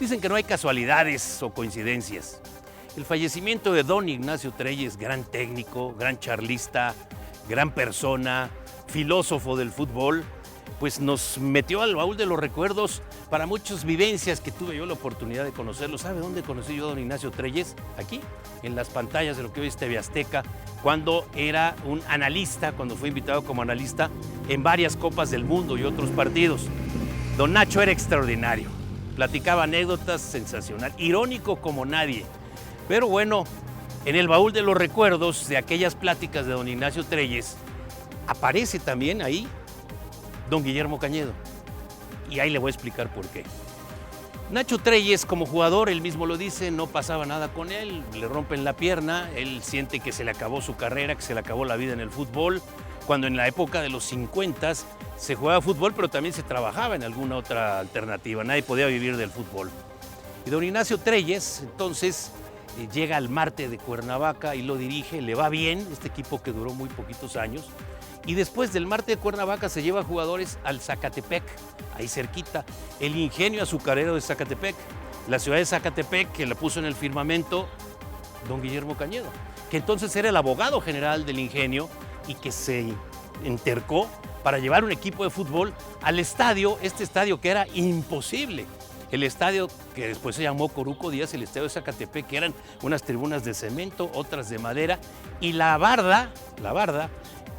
Dicen que no hay casualidades o coincidencias. El fallecimiento de don Ignacio Treyes, gran técnico, gran charlista, gran persona, filósofo del fútbol, pues nos metió al baúl de los recuerdos para muchas vivencias que tuve yo la oportunidad de conocerlo. ¿Sabe dónde conocí yo a don Ignacio Treyes? Aquí, en las pantallas de lo que hoy es TV Azteca, cuando era un analista, cuando fue invitado como analista en varias Copas del Mundo y otros partidos. Don Nacho era extraordinario, platicaba anécdotas sensacional, irónico como nadie. Pero bueno, en el baúl de los recuerdos de aquellas pláticas de don Ignacio Treyes, aparece también ahí don Guillermo Cañedo. Y ahí le voy a explicar por qué. Nacho Treyes, como jugador, él mismo lo dice, no pasaba nada con él, le rompen la pierna, él siente que se le acabó su carrera, que se le acabó la vida en el fútbol, cuando en la época de los 50 se jugaba fútbol, pero también se trabajaba en alguna otra alternativa, nadie podía vivir del fútbol. Y don Ignacio Treyes, entonces, llega al Marte de Cuernavaca y lo dirige, le va bien, este equipo que duró muy poquitos años, y después del Marte de Cuernavaca se lleva jugadores al Zacatepec, ahí cerquita, el ingenio azucarero de Zacatepec, la ciudad de Zacatepec que la puso en el firmamento don Guillermo Cañedo, que entonces era el abogado general del ingenio y que se entercó para llevar un equipo de fútbol al estadio, este estadio que era imposible. El estadio que después se llamó Coruco Díaz, el estadio de Zacatepec, que eran unas tribunas de cemento, otras de madera, y la barda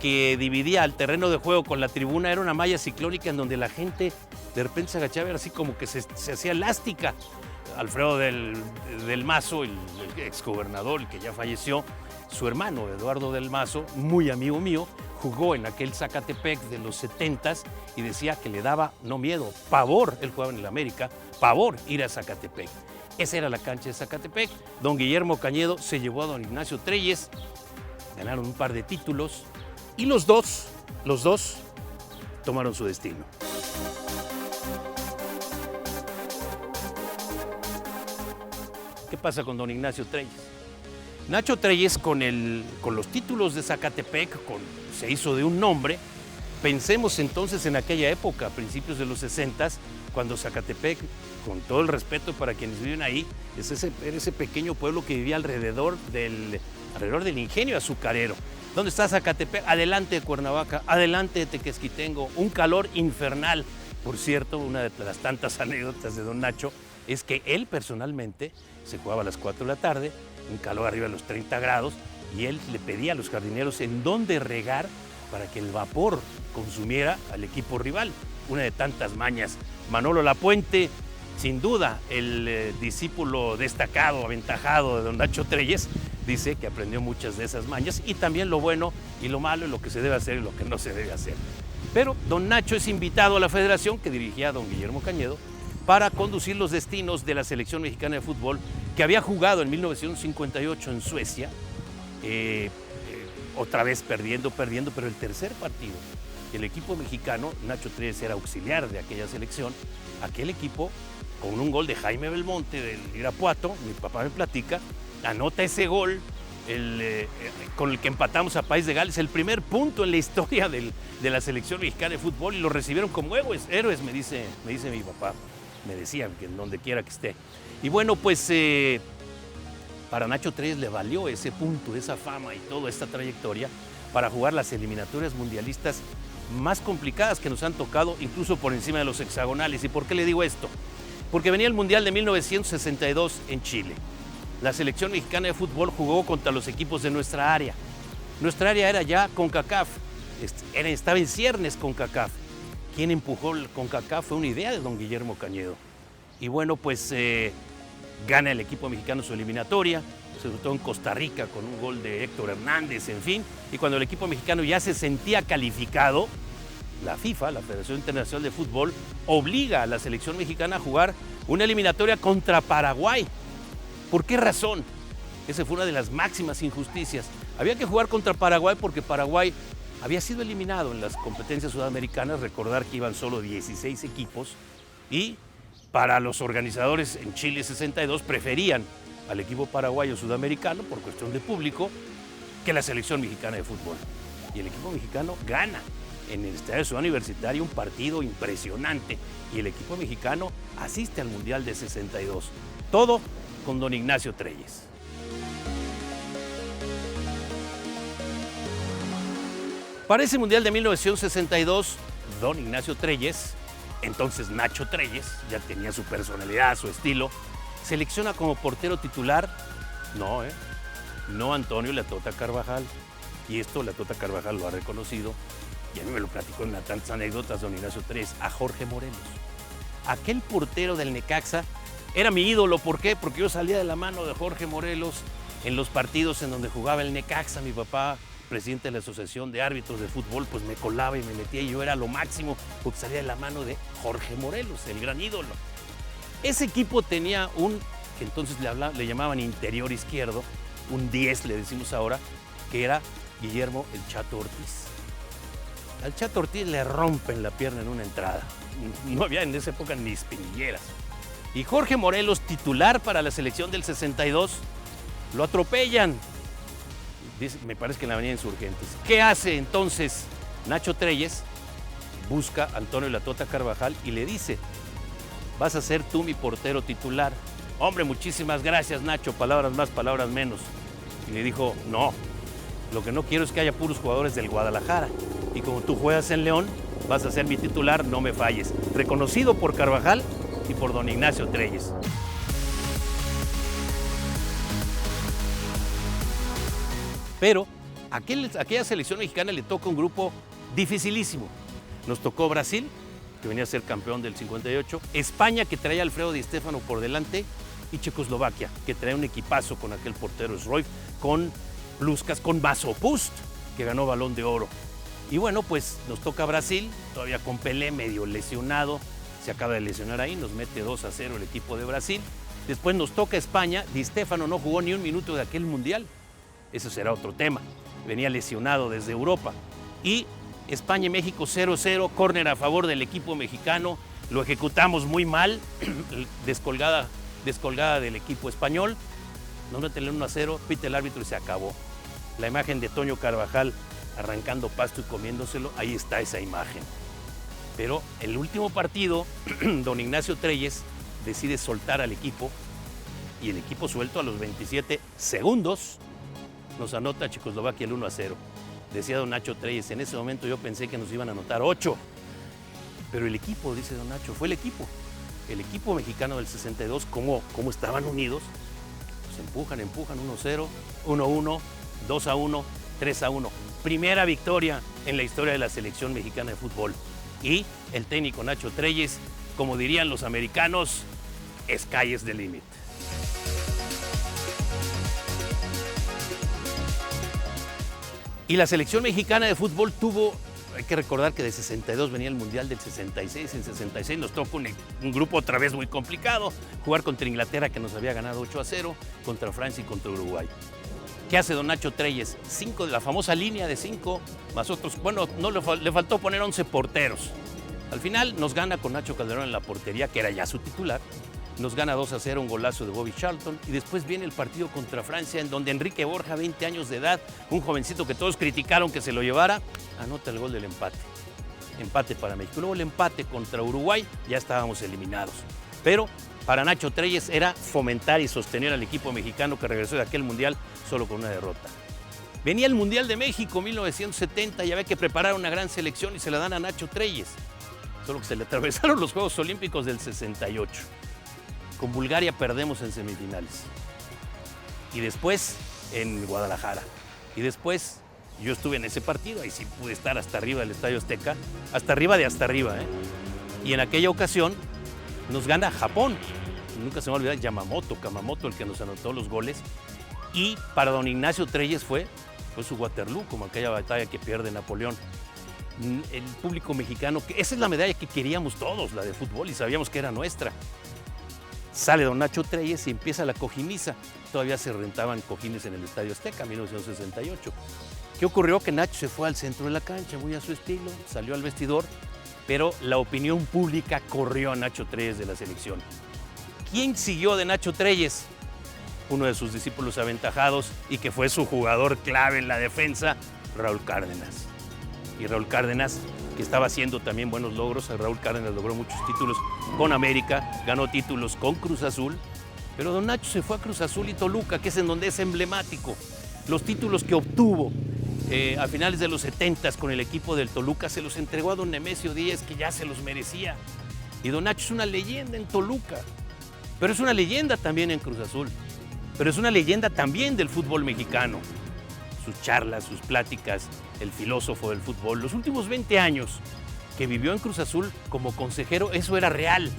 que dividía el terreno de juego con la tribuna era una malla ciclónica en donde la gente de repente se agachaba, era así como que se hacía elástica. Alfredo del Mazo, el exgobernador, el que ya falleció, su hermano Eduardo del Mazo, muy amigo mío, jugó en aquel Zacatepec de los 70s y decía que le daba, no miedo, pavor, él jugaba en el América, pavor ir a Zacatepec. Esa era la cancha de Zacatepec. Don Guillermo Cañedo se llevó a don Ignacio Treyes, ganaron un par de títulos y los dos tomaron su destino. ¿Qué pasa con don Ignacio Treyes? Nacho Treyes con los títulos de Zacatepec se hizo de un nombre. Pensemos entonces en aquella época, a principios de los 60s, cuando Zacatepec, con todo el respeto para quienes viven ahí, era ese pequeño pueblo que vivía alrededor del ingenio azucarero. ¿Dónde está Zacatepec? Adelante de Cuernavaca, adelante de Tequesquitengo, un calor infernal. Por cierto, una de las tantas anécdotas de don Nacho es que él personalmente se jugaba a las 4 de la tarde, un calor arriba de los 30 grados, y él le pedía a los jardineros en dónde regar para que el vapor consumiera al equipo rival. Una de tantas mañas. Manolo Lapuente, sin duda, el discípulo destacado, aventajado de don Nacho Treyes, dice que aprendió muchas de esas mañas y también lo bueno y lo malo y lo que se debe hacer y lo que no se debe hacer. Pero don Nacho es invitado a la federación que dirigía don Guillermo Cañedo para conducir los destinos de la selección mexicana de fútbol que había jugado en 1958 en Suecia, otra vez perdiendo, pero el tercer partido, el equipo mexicano, Nacho Treyes era auxiliar de aquella selección, aquel equipo con un gol de Jaime Belmonte del Irapuato, mi papá me platica, anota ese gol con el que empatamos a País de Gales, el primer punto en la historia de la selección mexicana de fútbol, y lo recibieron como héroes, me dice mi papá. Me decían que en donde quiera que esté. Y bueno, pues para Nacho Treyes le valió ese punto, esa fama y toda esta trayectoria para jugar las eliminatorias mundialistas más complicadas que nos han tocado, incluso por encima de los hexagonales. ¿Y por qué le digo esto? Porque venía el Mundial de 1962 en Chile. La selección mexicana de fútbol jugó contra los equipos de nuestra área. Nuestra área era ya CONCACAF, estaba en ciernes CONCACAF. Quien empujó el CONCACAF fue una idea de don Guillermo Cañedo. Y bueno, pues gana el equipo mexicano su eliminatoria, sobre todo en Costa Rica con un gol de Héctor Hernández, en fin. Y cuando el equipo mexicano ya se sentía calificado, la FIFA, la Federación Internacional de Fútbol, obliga a la selección mexicana a jugar una eliminatoria contra Paraguay. ¿Por qué razón? Esa fue una de las máximas injusticias. Había que jugar contra Paraguay porque Paraguay había sido eliminado en las competencias sudamericanas. Recordar que iban solo 16 equipos y para los organizadores en Chile 62 preferían al equipo paraguayo sudamericano por cuestión de público que la selección mexicana de fútbol. Y el equipo mexicano gana en el Estadio Ciudad Universitaria un partido impresionante y el equipo mexicano asiste al Mundial de 62. Todo con don Ignacio Treyes. Para ese Mundial de 1962, don Ignacio Treyes, entonces Nacho Treyes, ya tenía su personalidad, su estilo, selecciona como portero titular, no Antonio La Tota Carvajal. Y esto La Tota Carvajal lo ha reconocido, y a mí me lo platicó en tantas anécdotas don Ignacio Treyes, a Jorge Morelos. Aquel portero del Necaxa era mi ídolo. ¿Por qué? Porque yo salía de la mano de Jorge Morelos en los partidos en donde jugaba el Necaxa. Mi papá, presidente de la Asociación de Árbitros de Fútbol, pues me colaba y me metía y yo era lo máximo porque salía de la mano de Jorge Morelos, el gran ídolo. Ese equipo tenía que entonces le llamaban interior izquierdo, un 10 le decimos ahora, que era Guillermo el Chato Ortiz. Al Chato Ortiz le rompen la pierna en una entrada. No había en esa época ni espinilleras. Y Jorge Morelos, titular para la selección del 62, lo atropellan. Me parece que en la avenida Insurgentes. ¿Qué hace entonces Nacho Treyes? Busca a Antonio La Tota Carvajal y le dice: vas a ser tú mi portero titular. Hombre, muchísimas gracias, Nacho, palabras más, palabras menos. Y le dijo: no, lo que no quiero es que haya puros jugadores del Guadalajara. Y como tú juegas en León, vas a ser mi titular, no me falles. Reconocido por Carvajal y por don Ignacio Treyes. Pero aquella selección mexicana le toca un grupo dificilísimo. Nos tocó Brasil, que venía a ser campeón del 58, España, que traía a Alfredo Di Stéfano por delante, y Checoslovaquia, que traía un equipazo con aquel portero Sroif, con Pluskas, con Masopust, que ganó Balón de Oro. Y bueno, pues nos toca Brasil, todavía con Pelé medio lesionado, se acaba de lesionar ahí, nos mete 2-0 el equipo de Brasil. Después nos toca España, Di Stéfano no jugó ni un minuto de aquel mundial. Eso será otro tema. Venía lesionado desde Europa. Y España y México 0-0, córner a favor del equipo mexicano. Lo ejecutamos muy mal, descolgada del equipo español. Nos meten el 1-0, pita el árbitro y se acabó. La imagen de Toño Carvajal arrancando pasto y comiéndoselo, ahí está esa imagen. Pero el último partido, don Ignacio Treyes decide soltar al equipo y el equipo suelto a los 27 segundos nos anota Checoslovaquia el 1-0. Decía don Nacho Treyes, en ese momento yo pensé que nos iban a anotar 8. Pero el equipo, dice don Nacho, fue el equipo mexicano del 62, cómo estaban unidos. Pues empujan, 1-0, 1-1, 2-1, 3-1. Primera victoria en la historia de la selección mexicana de fútbol. Y el técnico Nacho Treyes, como dirían los americanos, sky is the limit. Y la selección mexicana de fútbol hay que recordar que de 62 venía el Mundial del 66, en 66 nos tocó un grupo otra vez muy complicado, jugar contra Inglaterra, que nos había ganado 8-0, contra Francia y contra Uruguay. ¿Qué hace don Nacho Treyes? La famosa línea de 5, más otros, le faltó poner 11 porteros. Al final nos gana con Nacho Calderón en la portería, que era ya su titular. Nos gana 2-0, un golazo de Bobby Charlton, y después viene el partido contra Francia, en donde Enrique Borja, 20 años de edad, un jovencito que todos criticaron que se lo llevara, anota el gol del empate. Empate para México. Luego el empate contra Uruguay, ya estábamos eliminados. Pero para Nacho Treyes era fomentar y sostener al equipo mexicano que regresó de aquel mundial solo con una derrota. Venía el Mundial de México, 1970, y había que preparar una gran selección y se la dan a Nacho Treyes. Solo que se le atravesaron los Juegos Olímpicos del 68. Con Bulgaria perdemos en semifinales. Y después en Guadalajara. Y después yo estuve en ese partido, ahí sí pude estar hasta arriba del Estadio Azteca, hasta arriba. Y en aquella ocasión nos gana Japón. Nunca se me va a olvidar Kamamoto, el que nos anotó los goles. Y para don Ignacio Treyes fue su Waterloo, como aquella batalla que pierde Napoleón. El público mexicano, esa es la medalla que queríamos todos, la de fútbol, y sabíamos que era nuestra. Sale don Nacho Treyes y empieza la cojiniza. Todavía se rentaban cojines en el Estadio Azteca, 1968. ¿Qué ocurrió? Que Nacho se fue al centro de la cancha, muy a su estilo, salió al vestidor, pero la opinión pública corrió a Nacho Treyes de la selección. ¿Quién siguió de Nacho Treyes? Uno de sus discípulos aventajados y que fue su jugador clave en la defensa, Raúl Cárdenas. Y Raúl Cárdenas que estaba haciendo también buenos logros. Raúl Cárdenas logró muchos títulos con América, ganó títulos con Cruz Azul, pero don Nacho se fue a Cruz Azul y Toluca, que es en donde es emblemático. Los títulos que obtuvo a finales de los 70 con el equipo del Toluca se los entregó a don Nemesio Díez, que ya se los merecía. Y don Nacho es una leyenda en Toluca, pero es una leyenda también en Cruz Azul, pero es una leyenda también del fútbol mexicano. Sus charlas, sus pláticas, el filósofo del fútbol. Los últimos 20 años que vivió en Cruz Azul como consejero, eso era real.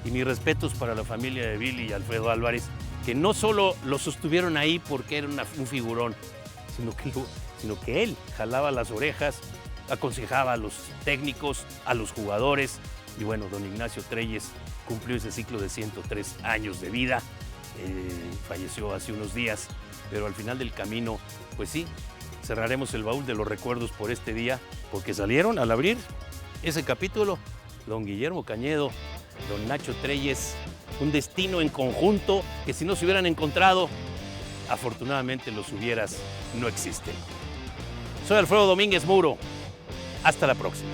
Y mis respetos para la familia de Billy y Alfredo Álvarez, que no solo lo sostuvieron ahí porque era un figurón, sino que él jalaba las orejas, aconsejaba a los técnicos, a los jugadores. Y bueno, don Ignacio Treyes cumplió ese ciclo de 103 años de vida. Falleció hace unos días, pero al final del camino, pues sí, cerraremos el baúl de los recuerdos por este día, porque salieron al abrir ese capítulo don Guillermo Cañedo, don Nacho Treyes, un destino en conjunto que si no se hubieran encontrado, afortunadamente los hubieras no existen. Soy Alfredo Domínguez Muro. Hasta la próxima.